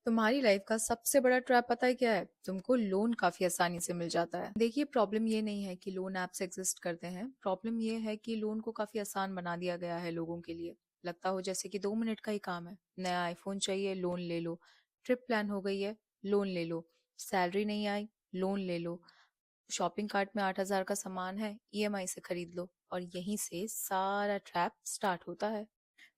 तुम्हारी लाइफ का सबसे बड़ा ट्रैप पता है क्या है? तुमको लोन काफी आसानी से मिल जाता है। देखिए, प्रॉब्लम ये नहीं है कि लोन ऐप्स एग्जिस्ट करते हैं। प्रॉब्लम ये है कि लोन को काफी आसान बना दिया गया है लोगों के लिए। लगता हो जैसे कि 2 मिनट का ही काम है। नया आईफोन चाहिए, लोन ले लो। ट्रिप प्लान हो गई है, लोन ले लो। सैलरी नहीं आई, लोन ले लो। शॉपिंग कार्ट में 8,000 का सामान है, ईएमआई से खरीद लो। और यहीं से सारा ट्रैप स्टार्ट होता है।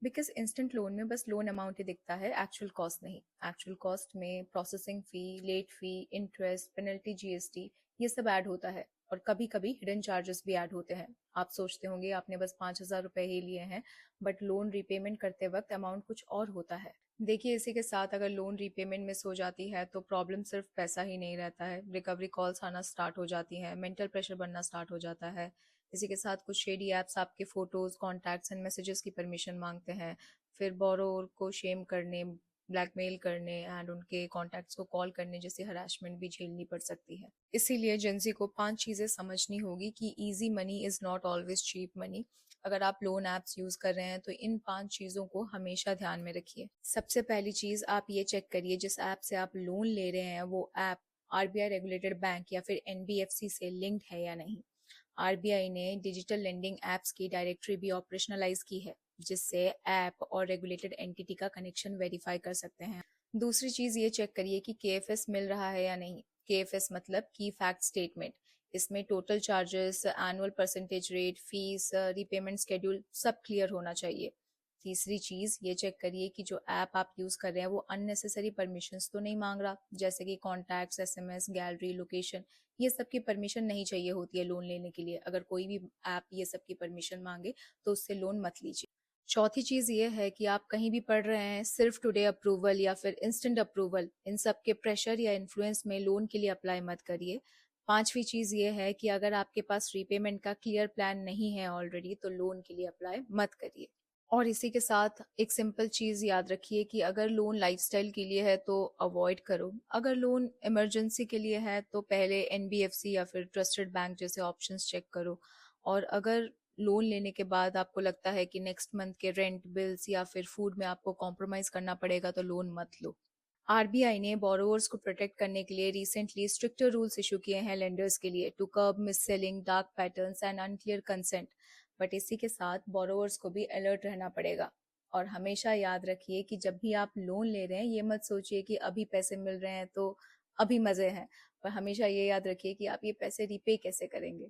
बिकॉज इंस्टेंट लोन में बस लोन अमाउंट ही दिखता है, एक्चुअल कॉस्ट नहीं। एक्चुअल कॉस्ट में processing fee, late fee, interest, penalty, GST, ये सब ऐड होता है। और कभी कभी हिडन चार्जेस भी ऐड होते हैं। आप सोचते होंगे आपने बस 5,000 रुपए ही लिए हैं, बट लोन रीपेमेंट करते वक्त अमाउंट कुछ और होता है। देखिए, इसी के साथ अगर लोन रीपेमेंट मिस हो जाती है तो प्रॉब्लम सिर्फ पैसा ही नहीं रहता है। रिकवरी कॉल्स आना स्टार्ट हो जाती हैं, मेंटल प्रेशर बनना स्टार्ट हो जाता है। इसी के साथ कुछ शेडी ऐप्स आपके फोटोज, कॉन्टैक्ट्स एंड मैसेजेस की परमिशन मांगते हैं। फिर बोरोवर को शेम करने, ब्लैकमेल करने एंड उनके कॉन्टैक्ट्स को कॉल करने जैसी हरासमेंट भी झेलनी पड़ सकती है। इसीलिए जेंजी को 5 चीजें समझनी होगी कि easy money is not always cheap money. अगर आप लोन ऐप्स यूज कर रहे हैं तो इन 5 चीजों को हमेशा ध्यान में रखिए। सबसे पहली चीज, आप ये चेक करिए जिस ऐप से आप लोन ले रहे हैं वो ऐप आरबीआई रेगुलेटेड बैंक या फिर एनबीएफसी से लिंक्ड है या नहीं। आरबीआई ने डिजिटल लेंडिंग एप्स की डायरेक्टरी भी ऑपरेशनलाइज की है, जिससे ऐप और रेगुलेटेड एंटिटी का कनेक्शन वेरीफाई कर सकते हैं। दूसरी चीज ये चेक करिए कि केएफएस मिल रहा है या नहीं। केएफएस मतलब की फैक्ट स्टेटमेंट। इसमें total charges, annual percentage rate, fees, repayment schedule सब क्लियर होना चाहिए। तीसरी चीज ये चेक करिए कि जो ऐप आप यूज कर रहे हैं वो अननेसेसरी परमिशंस तो नहीं मांग रहा, जैसे कि कॉन्टैक्ट्स, एसएमएस, गैलरी, लोकेशन। ये सब की परमिशन नहीं चाहिए होती है लोन लेने के लिए। अगर कोई भी ऐप ये सब की परमिशन मांगे तो उससे लोन मत लीजिए। चौथी चीज ये है कि आप कहीं भी पढ़ रहे हैं सिर्फ टुडे अप्रूवल या फिर इंस्टेंट अप्रूवल, इन सब के प्रेशर या इन्फ्लुएंस में लोन के लिए अप्लाई मत करिए। पांचवी चीज ये है कि अगर आपके पास रीपेमेंट का क्लियर प्लान नहीं है ऑलरेडी तो लोन के लिए अप्लाई मत करिए। और इसी के साथ एक सिंपल चीज याद रखिए कि अगर लोन लाइफस्टाइल के लिए है तो अवॉइड करो। अगर लोन इमरजेंसी के लिए है तो पहले एनबीएफसी या फिर ट्रस्टेड बैंक जैसे ऑप्शंस चेक करो। और अगर लोन लेने के बाद आपको लगता है कि नेक्स्ट मंथ के रेंट, बिल्स या फिर फूड में आपको कॉम्प्रोमाइज करना पड़ेगा तो लोन मत लो। आरबीआई ने बोरोवर्स को प्रोटेक्ट करने के लिए रिसेंटली स्ट्रिक्टर रूल्स इशू किए हैं लेंडर्स के लिए, to curb mis selling, dark patterns and unclear consent. But इसी के साथ बोरोवर्स को भी अलर्ट रहना पड़ेगा। और हमेशा याद रखिए कि जब भी आप लोन ले रहे हैं ये मत सोचिए कि अभी पैसे मिल रहे हैं तो अभी मजे हैं। पर हमेशा ये याद रखिए कि आप ये पैसे रिपे कैसे करेंगे।